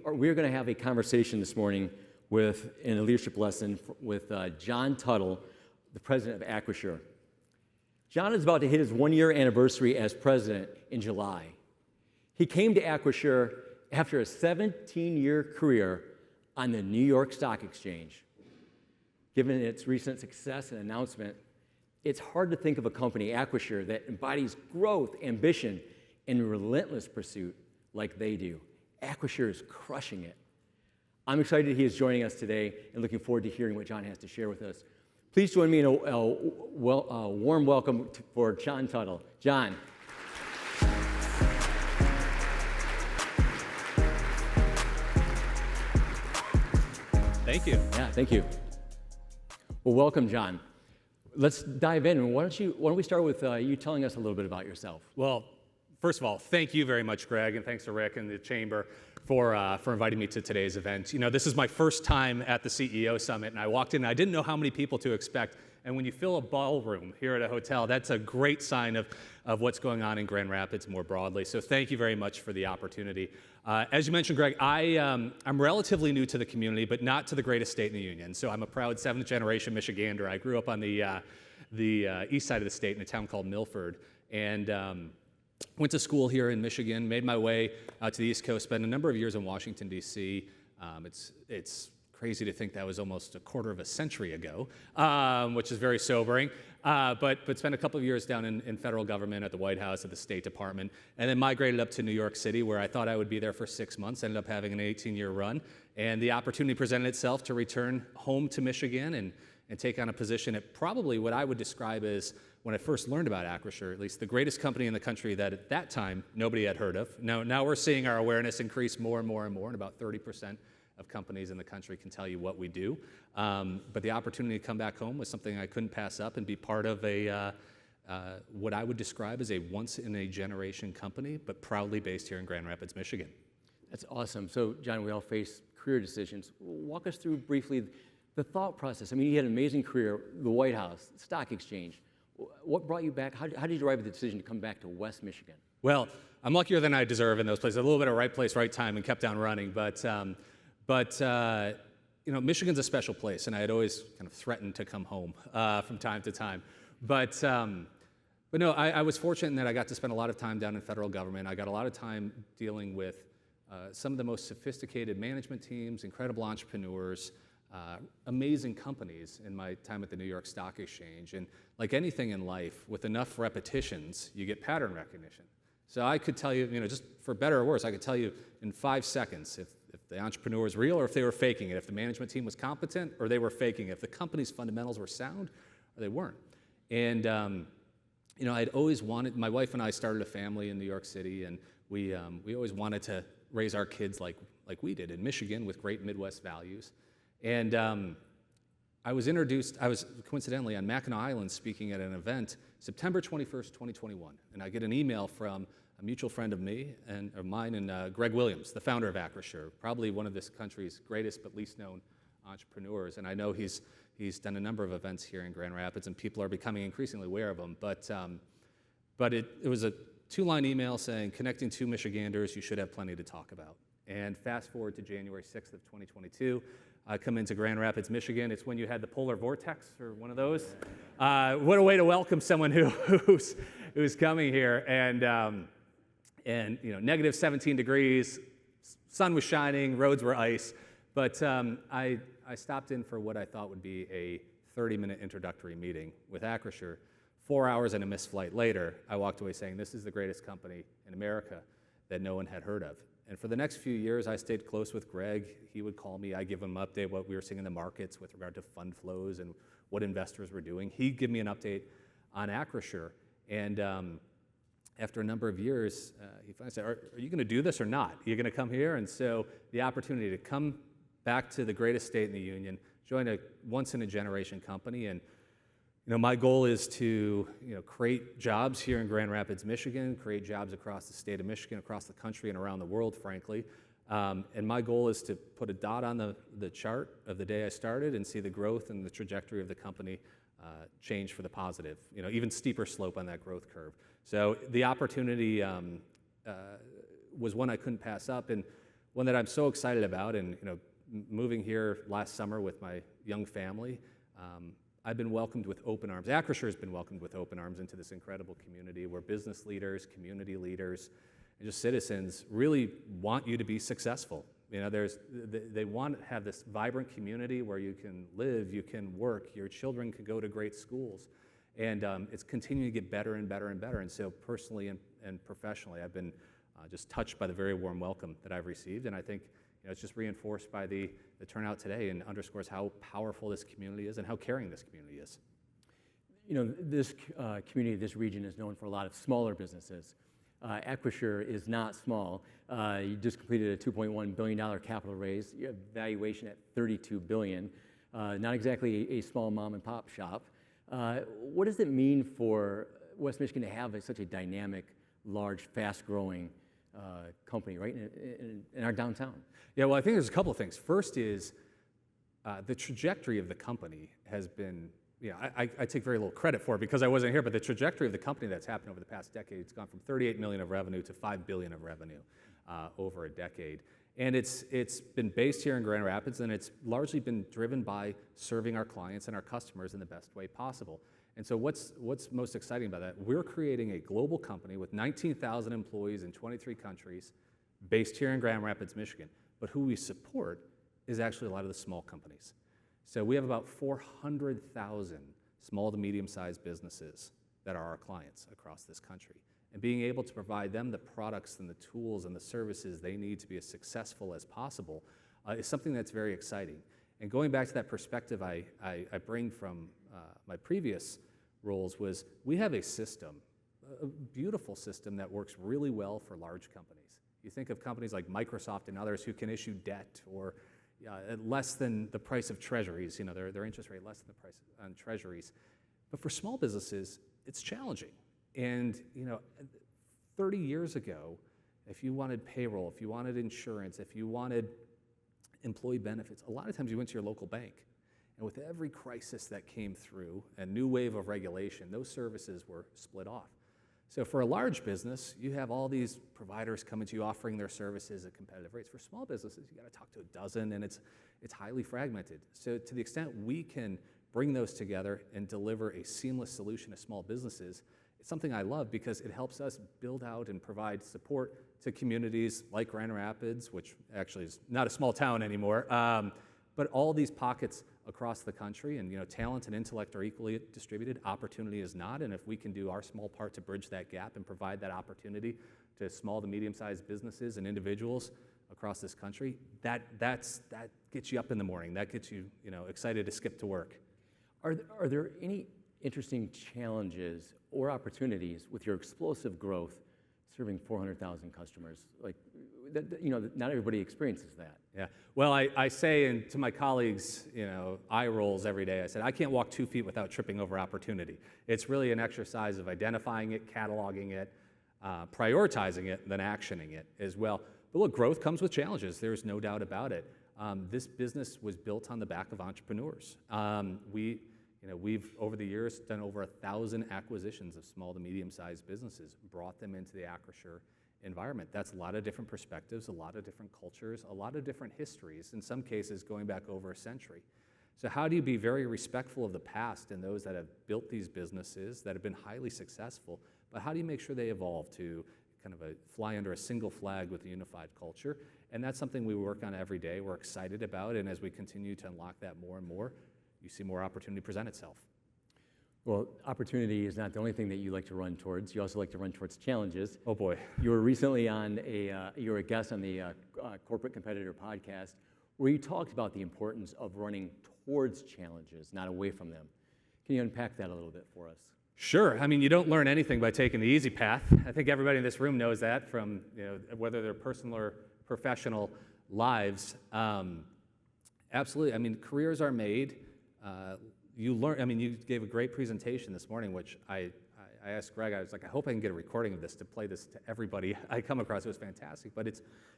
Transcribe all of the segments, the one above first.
we're going to have a conversation this morning in a leadership lesson with John Tuttle, the president of Acrisure. John is about to hit his one-year anniversary as president in July. He came to Acrisure after a 17-year career on the New York Stock Exchange. Given its recent success and announcement, it's hard to think of a company, Acrisure, that embodies growth, ambition, and relentless pursuit like they do. Acrisure is crushing it. I'm excited he is joining us today and looking forward to hearing what John has to share with us. Please join me in a warm welcome for John Tuttle. John. Thank you. Yeah, thank you. Well, welcome, John. Let's dive in. Why don't we start with you telling us a little bit about yourself? Well, first of all, thank you very much, Greg, and thanks to Rick and the Chamber for inviting me to today's event. You know, this is my first time at the CEO Summit, and I walked in and I didn't know how many people to expect. And when you fill a ballroom here at a hotel, that's a great sign of what's going on in Grand Rapids more broadly. So thank you very much for the opportunity. As you mentioned, Greg, I'm relatively new to the community, but not to the greatest state in the union. So I'm a proud seventh-generation Michigander. I grew up on the east side of the state in a town called Milford, and went to school here in Michigan, made my way out to the East Coast, spent a number of years in Washington, D.C. It's crazy to think that was almost a quarter of a century ago, which is very sobering. But spent a couple of years down in federal government at the White House, at the State Department, and then migrated up to New York City, where I thought I would be there for 6 months, ended up having an 18-year run, and the opportunity presented itself to return home to Michigan and take on a position at probably what I would describe as, when I first learned about Acrisure, at least the greatest company in the country that at that time nobody had heard of. Now we're seeing our awareness increase more and more and more, and about 30% of companies in the country can tell you what we do. But the opportunity to come back home was something I couldn't pass up and be part of what I would describe as a once-in-a-generation company, but proudly based here in Grand Rapids, Michigan. That's awesome. So, John, we all face career decisions. Walk us through briefly the thought process. I mean, you had an amazing career, the White House, Stock Exchange. What brought you back? How did you arrive at the decision to come back to West Michigan? Well, I'm luckier than I deserve in those places. A little bit of right place, right time, and kept on running. But you know, Michigan's a special place, and I had always kind of threatened to come home from time to time. But no, I was fortunate in that I got to spend a lot of time down in federal government. I got a lot of time dealing with some of the most sophisticated management teams, incredible entrepreneurs, amazing companies in my time at the New York Stock Exchange. And like anything in life, with enough repetitions, you get pattern recognition. So I could tell you, you know, just for better or worse, I could tell you in 5 seconds if the entrepreneur was real or if they were faking it, if the management team was competent or they were faking it, if the company's fundamentals were sound or they weren't. And you know, I'd always wanted, my wife and I started a family in New York City, and we always wanted to raise our kids like we did in Michigan with great Midwest values. And I was coincidentally on Mackinac Island speaking at an event September 21st, 2021, and I get an email from a mutual friend of mine and Greg Williams, the founder of Acrisure, probably one of this country's greatest but least known entrepreneurs. And I know he's done a number of events here in Grand Rapids, and people are becoming increasingly aware of him. But it was a 2-line email saying, connecting 2 Michiganders, you should have plenty to talk about. And fast forward to January 6th of 2022, I come into Grand Rapids, Michigan. It's when you had the polar vortex or one of those. What a way to welcome someone who's coming here. And you know, negative 17 degrees, sun was shining, roads were ice. But I stopped in for what I thought would be a 30-minute introductory meeting with Acrisure. 4 hours and a missed flight later, I walked away saying, this is the greatest company in America that no one had heard of. And for the next few years, I stayed close with Greg. He would call me. I'd give him an update what we were seeing in the markets with regard to fund flows and what investors were doing. He'd give me an update on Acrisure. And after a number of years, he finally said, are you going to do this or not? Are you going to come here? And so the opportunity to come back to the greatest state in the union, join a once-in-a-generation company, and you know, my goal is to create jobs here in Grand Rapids, Michigan, create jobs across the state of Michigan, across the country, and around the world, frankly. And my goal is to put a dot on the chart of the day I started and see the growth and the trajectory of the company change for the positive, even steeper slope on that growth curve. So the opportunity was one I couldn't pass up. And one that I'm so excited about. And moving here last summer with my young family, I've been welcomed with open arms. Acrisure has been welcomed with open arms into this incredible community where business leaders, community leaders, and just citizens really want you to be successful. They want to have this vibrant community where you can live, you can work, your children can go to great schools. And it's continuing to get better and better and better. And so personally and professionally, I've been just touched by the very warm welcome that I've received. And I think it's just reinforced by the turnout today and underscores how powerful this community is and how caring this community is. This community, this region is known for a lot of smaller businesses. Acrisure is not small. You just completed a $2.1 billion capital raise. You have valuation at $32 billion. Not exactly a small mom and pop shop. What does it mean for West Michigan to have such a dynamic, large, fast-growing company right in our downtown? Yeah, well, I think there's a couple of things. First is the trajectory of the company has been, I take very little credit for it because I wasn't here, but the trajectory of the company that's happened over the past decade, it's gone from $38 million of revenue to $5 billion of revenue over a decade. And it's been based here in Grand Rapids, and it's largely been driven by serving our clients and our customers in the best way possible. And so what's most exciting about that? We're creating a global company with 19,000 employees in 23 countries based here in Grand Rapids, Michigan. But who we support is actually a lot of the small companies. So we have about 400,000 small to medium-sized businesses that are our clients across this country. And being able to provide them the products and the tools and the services they need to be as successful as possible is something that's very exciting. And going back to that perspective I bring from my previous roles was we have a system, a beautiful system that works really well for large companies. You think of companies like Microsoft and others who can issue debt or at less than the price of treasuries, their interest rate less than the price on treasuries. But for small businesses, it's challenging. And 30 years ago, if you wanted payroll, if you wanted insurance, if you wanted employee benefits, a lot of times you went to your local bank. And with every crisis that came through, a new wave of regulation, those services were split off. So for a large business, you have all these providers coming to you offering their services at competitive rates. For small businesses, you got to talk to a dozen, and it's highly fragmented. So to the extent we can bring those together and deliver a seamless solution to small businesses, it's something I love because it helps us build out and provide support to communities like Grand Rapids, which actually is not a small town anymore, but all these pockets across the country, and talent and intellect are equally distributed. Opportunity is not, and if we can do our small part to bridge that gap and provide that opportunity to small to medium-sized businesses and individuals across this country, that gets you up in the morning. That gets you excited to skip to work. Are there any interesting challenges or opportunities with your explosive growth serving 400,000 customers? Not everybody experiences that. Yeah. Well, I say to my colleagues, eye rolls every day. I said, I can't walk 2 feet without tripping over opportunity. It's really an exercise of identifying it, cataloging it, prioritizing it, and then actioning it as well. But look, growth comes with challenges. There's no doubt about it. This business was built on the back of entrepreneurs. We've, over the years, done over 1,000 acquisitions of small to medium-sized businesses, brought them into the Acrisure environment. That's a lot of different perspectives, a lot of different cultures, a lot of different histories, in some cases going back over a century. So how do you be very respectful of the past and those that have built these businesses that have been highly successful, but how do you make sure they evolve to kind of fly under a single flag with a unified culture? And that's something we work on every day, we're excited about, and as we continue to unlock that more and more, you see more opportunity present itself. Well, opportunity is not the only thing that you like to run towards. You also like to run towards challenges. Oh boy. You were recently you were a guest on the Corporate Competitor podcast, where you talked about the importance of running towards challenges, not away from them. Can you unpack that a little bit for us? Sure. I mean, you don't learn anything by taking the easy path. I think everybody in this room knows that from whether they're personal or professional lives. Absolutely. I mean, careers are made. You learn. I mean, you gave a great presentation this morning, which I asked Greg. I was like, I hope I can get a recording of this to play this to everybody I come across. It was fantastic. But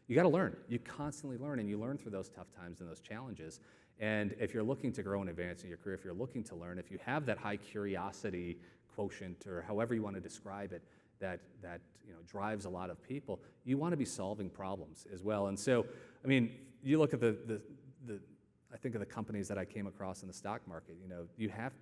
you got to learn. You constantly learn, and you learn through those tough times and those challenges. And if you're looking to grow and advance in your career, if you're looking to learn, if you have that high curiosity quotient or however you want to describe it, that drives a lot of people. You want to be solving problems as well. And so, I mean, you look at I think of the companies that I came across in the stock market. You have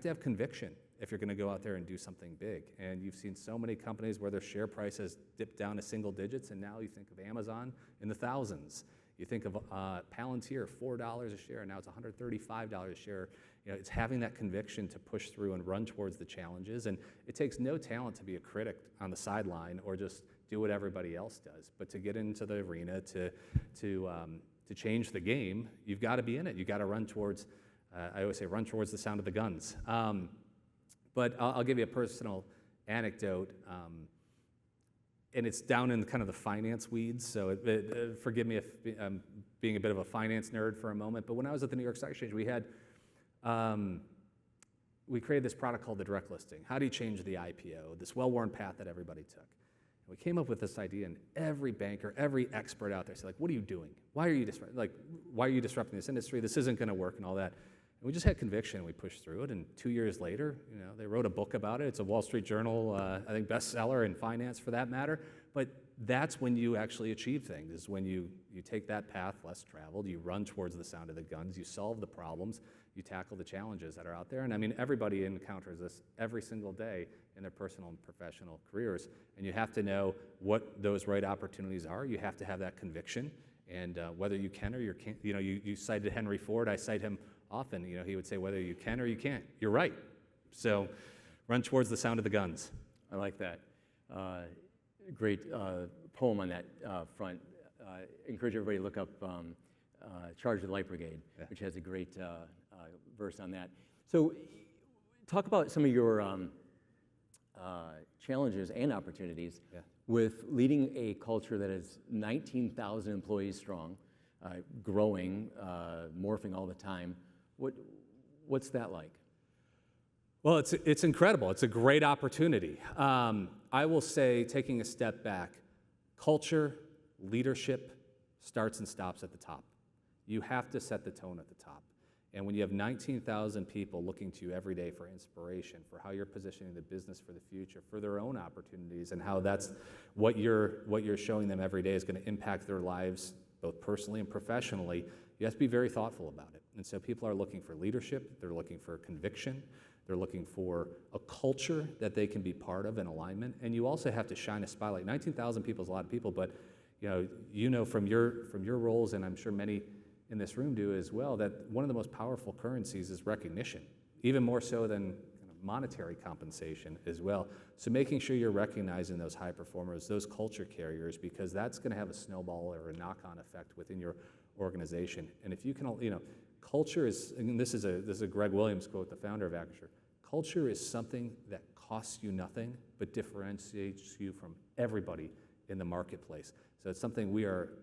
to have conviction if you're going to go out there and do something big. And you've seen so many companies where their share price has dipped down to single digits, and now you think of Amazon in the thousands. You think of Palantir, $4 a share, and now it's $135 a share. It's having that conviction to push through and run towards the challenges. And it takes no talent to be a critic on the sideline or just do what everybody else does. But to get into the arena, to change the game, you've got to be in it. You've got to run towards, I always say, run towards the sound of the guns. But I'll give you a personal anecdote. And it's down in kind of the finance weeds, so forgive me if I'm being a bit of a finance nerd for a moment, but when I was at the New York Stock Exchange, we created this product called the direct listing. How do you change the IPO, this well-worn path that everybody took? And we came up with this idea, and every banker, every expert out there said, what are you doing? Why are you disrupting this industry? This isn't going to work and all that. And we just had conviction, and we pushed through it, and 2 years later, they wrote a book about it. It's a Wall Street Journal, I think, bestseller in finance for that matter. But that's when you actually achieve things, is when you take that path less traveled, you run towards the sound of the guns, you solve the problems, you tackle the challenges that are out there. And I mean, everybody encounters this every single day in their personal and professional careers, and you have to know what those right opportunities are. You have to have that conviction, and whether you can or you can't. You cited Henry Ford. I cite him often. He would say, whether you can or you can't, you're right. So run towards the sound of the guns. I like that. Great poem on that front. Encourage everybody to look up Charge of the Light Brigade, which has a great verse on that. So talk about some of your challenges and opportunities with leading a culture that is 19,000 employees strong, growing, morphing all the time. What's that like? Well, it's incredible. It's a great opportunity. I will say, taking a step back, culture, leadership starts and stops at the top. You have to set the tone at the top. And when you have 19,000 people looking to you every day for inspiration, for how you're positioning the business for the future, for their own opportunities, and how that's what you're showing them every day is going to impact their lives, both personally and professionally, you have to be very thoughtful about it. And so people are looking for leadership, they're looking for conviction, they're looking for a culture that they can be part of in alignment, and you also have to shine a spotlight. 19,000 people is a lot of people, but from your roles, and I'm sure many in this room do as well, that one of the most powerful currencies is recognition, even more so than kind of monetary compensation as well. So making sure you're recognizing those high performers, those culture carriers, because that's going to have a snowball or a knock-on effect within your organization. And if you can, culture is, and this is a Greg Williams quote, the founder of Acrisure, culture is something that costs you nothing but differentiates you from everybody in the marketplace. So it's something we are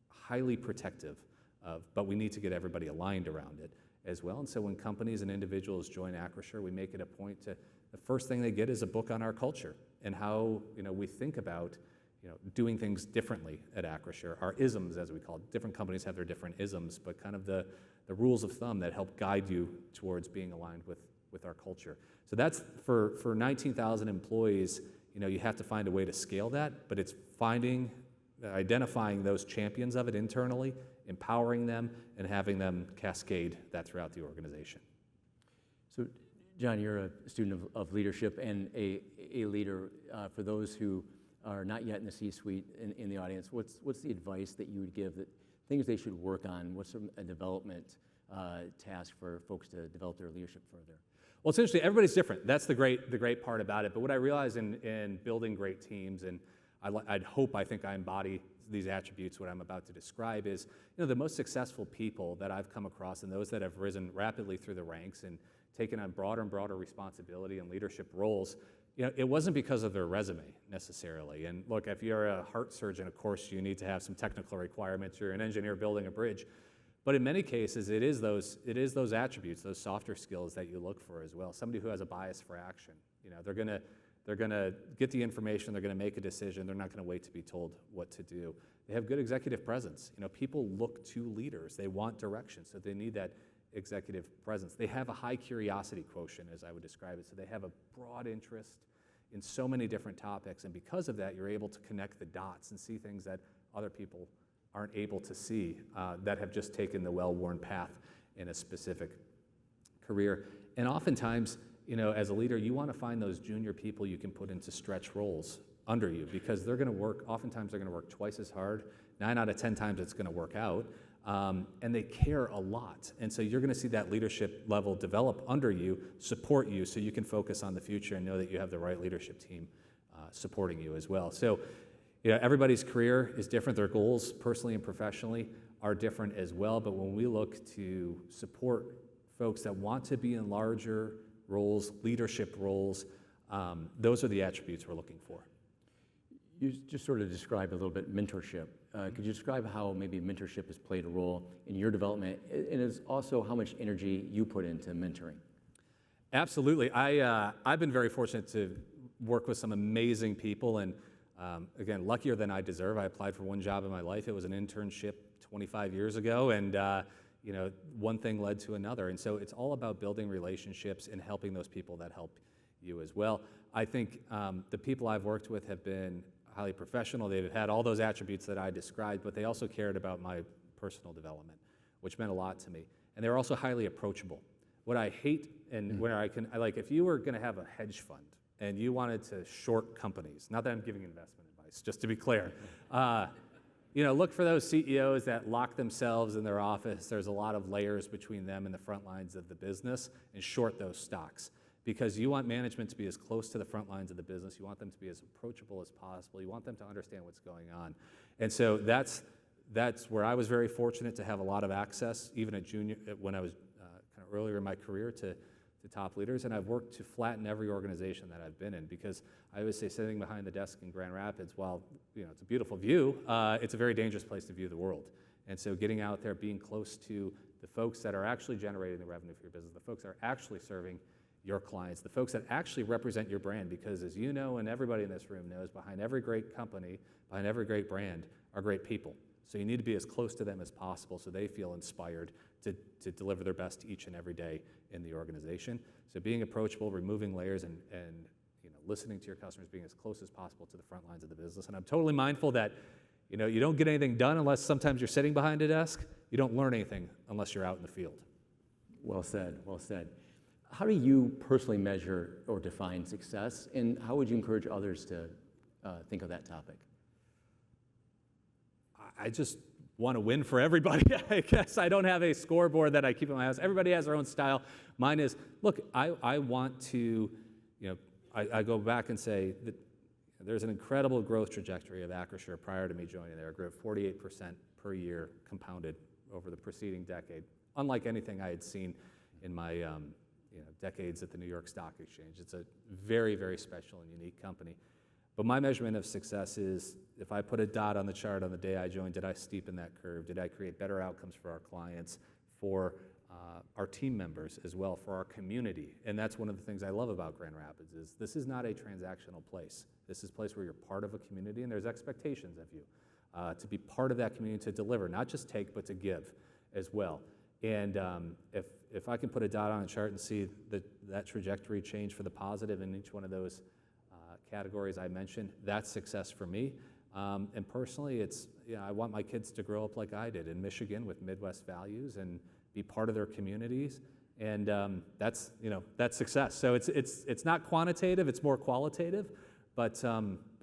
highly protective of, but we need to get everybody aligned around it as well. And so when companies and individuals join Acrisure, we make it a point to, the first thing they get is a book on our culture and how we think about doing things differently at Acrisure. Our isms, as we call it. Different companies have their different isms, but kind of the rules of thumb that help guide you towards being aligned with our culture. So that's for 19,000 employees, you have to find a way to scale that, but it's identifying those champions of it internally, empowering them, and having them cascade that throughout the organization. So, John, you're a student of leadership and a leader. For those who are not yet in the C-suite in the audience, what's the advice that you would give, that things they should work on? What's a development task for folks to develop their leadership further? Well, it's interesting. Everybody's different. That's the great part about it. But what I realize in building great teams, and I think I embody these attributes, what I'm about to describe, is the most successful people that I've come across, and those that have risen rapidly through the ranks and taken on broader and broader responsibility and leadership roles, it wasn't because of their resume necessarily. And look, if you're a heart surgeon, of course, you need to have some technical requirements. You're an engineer building a bridge. But in many cases, it is those attributes, those softer skills that you look for as well. Somebody who has a bias for action. They're going to get the information, they're going to make a decision, they're not going to wait to be told what to do. They have good executive presence. People look to leaders. They want direction, so they need that executive presence. They have a high curiosity quotient, as I would describe it, so they have a broad interest in so many different topics, and because of that, you're able to connect the dots and see things that other people aren't able to see that have just taken the well-worn path in a specific career. And oftentimes, as a leader, you want to find those junior people you can put into stretch roles under you, because they're going to work, oftentimes they're going to work twice as hard. 9 out of 10 times it's going to work out. And they care a lot. And so you're going to see that leadership level develop under you, support you, so you can focus on the future and know that you have the right leadership team supporting you as well. So everybody's career is different. Their goals, personally and professionally, are different as well. But when we look to support folks that want to be in larger roles, leadership roles, those are the attributes we're looking for. You just sort of described a little bit mentorship. Could you describe how maybe mentorship has played a role in your development, and is also how much energy you put into mentoring? Absolutely. I've been very fortunate to work with some amazing people, and again, luckier than I deserve. I applied for one job in my life. It was an internship 25 years ago, and one thing led to another. And so it's all about building relationships and helping those people that help you as well. I think the people I've worked with have been highly professional. They've had all those attributes that I described, but they also cared about my personal development, which meant a lot to me. And they're also highly approachable. What I hate, and where I like, if you were going to have a hedge fund and you wanted to short companies, not that I'm giving investment advice, just to be clear, look for those CEOs that lock themselves in their office. There's a lot of layers between them and the front lines of the business, and short those stocks. Because you want management to be as close to the front lines of the business. You want them to be as approachable as possible. You want them to understand what's going on. And so that's where I was very fortunate to have a lot of access, even when I was kind of earlier in my career, to top leaders. And I've worked to flatten every organization that I've been in, because I always say sitting behind the desk in Grand Rapids, while it's a beautiful view, it's a very dangerous place to view the world. And so getting out there, being close to the folks that are actually generating the revenue for your business, the folks that are actually serving your clients, the folks that actually represent your brand, because as you know, and everybody in this room knows, behind every great company, behind every great brand, are great people. So you need to be as close to them as possible so they feel inspired to deliver their best each and every day in the organization. So being approachable, removing layers, and listening to your customers, being as close as possible to the front lines of the business. And I'm totally mindful that you don't get anything done unless sometimes you're sitting behind a desk. You don't learn anything unless you're out in the field. Well said, well said. How do you personally measure or define success, and how would you encourage others to think of that topic? I just want to win for everybody, I guess. I don't have a scoreboard that I keep in my house. Everybody has their own style. Mine is, look, I want to, I go back and say that there's an incredible growth trajectory of Acrisure prior to me joining there. It grew 48% per year compounded over the preceding decade, unlike anything I had seen in my decades at the New York Stock Exchange. It's a very, very special and unique company. But my measurement of success is, if I put a dot on the chart on the day I joined, did I steepen that curve? Did I create better outcomes for our clients, for our team members as well, for our community? And that's one of the things I love about Grand Rapids, is this is not a transactional place. This is a place where you're part of a community, and there's expectations of you to be part of that community, to deliver, not just take, but to give as well. And if I can put a dot on a chart and see that trajectory change for the positive in each one of those categories I mentioned, that's success for me. And personally, it's I want my kids to grow up like I did in Michigan with Midwest values and be part of their communities, and that's success. So it's not quantitative; it's more qualitative, but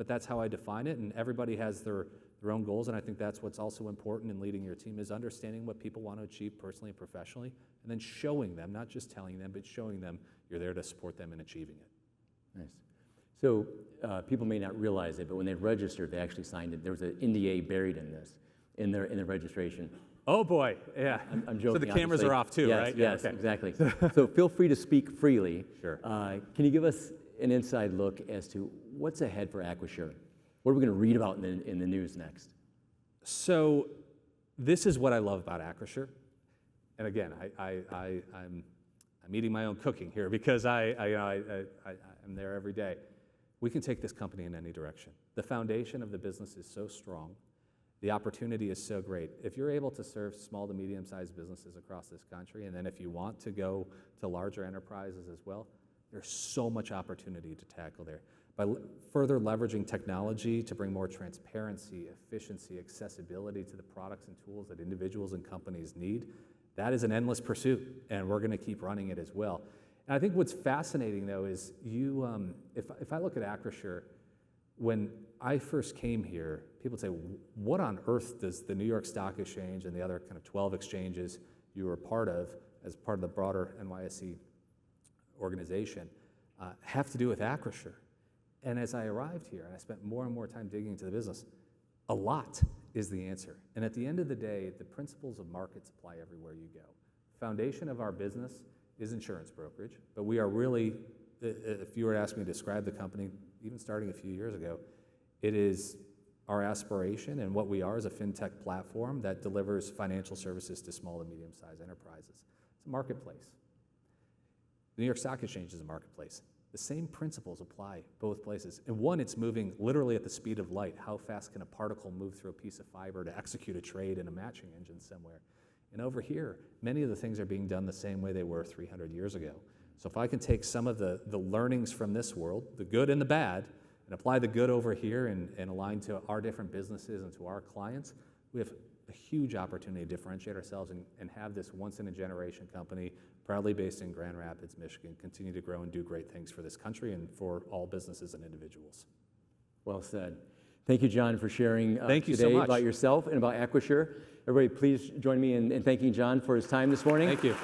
that's how I define it. And everybody has their own goals, and I think that's what's also important in leading your team, is understanding what people want to achieve personally and professionally, and then showing them, not just telling them, but showing them you're there to support them in achieving it. Nice. So people may not realize it, but when they registered, they actually signed it. There was an NDA buried in this, in their registration. Oh boy, yeah. I'm joking. So the cameras obviously. are off too, yes, right? Yes, okay. Exactly. So feel free to speak freely. Sure. Can you give us an inside look as to what's ahead for Acrisure? What are we going to read about in the news next? So this is what I love about Acrisure. And again, I'm eating my own cooking here, because I'm there every day. We can take this company in any direction. The foundation of the business is so strong. The opportunity is so great. If you're able to serve small to medium-sized businesses across this country, and then if you want to go to larger enterprises as well, there's so much opportunity to tackle there. further leveraging technology to bring more transparency, efficiency, accessibility to the products and tools that individuals and companies need, that is an endless pursuit, and we're going to keep running it as well. And I think what's fascinating, though, is if I look at Acrisure, when I first came here, people would say, what on earth does the New York Stock Exchange and the other kind of 12 exchanges you were part of as part of the broader NYSE organization have to do with Acrisure? And as I arrived here and I spent more and more time digging into the business, a lot is the answer. And at the end of the day, the principles of markets apply everywhere you go. Foundation of our business is insurance brokerage, but we are really, if you were to ask me to describe the company, even starting a few years ago, it is our aspiration, and what we are is a fintech platform that delivers financial services to small and medium-sized enterprises. It's a marketplace. The New York Stock Exchange is a marketplace. The same principles apply both places. And one, it's moving literally at the speed of light. How fast can a particle move through a piece of fiber to execute a trade in a matching engine somewhere? And over here, many of the things are being done the same way they were 300 years ago. So if I can take some of the learnings from this world, the good and the bad, and apply the good over here and align to our different businesses and to our clients, we have a huge opportunity to differentiate ourselves and have this once-in-a-generation company, proudly based in Grand Rapids, Michigan, continue to grow and do great things for this country and for all businesses and individuals. Well said. Thank you, John, for sharing Thank you so today much. about yourself and about Acrisure. Everybody, please join me in thanking John for his time this morning. Thank you.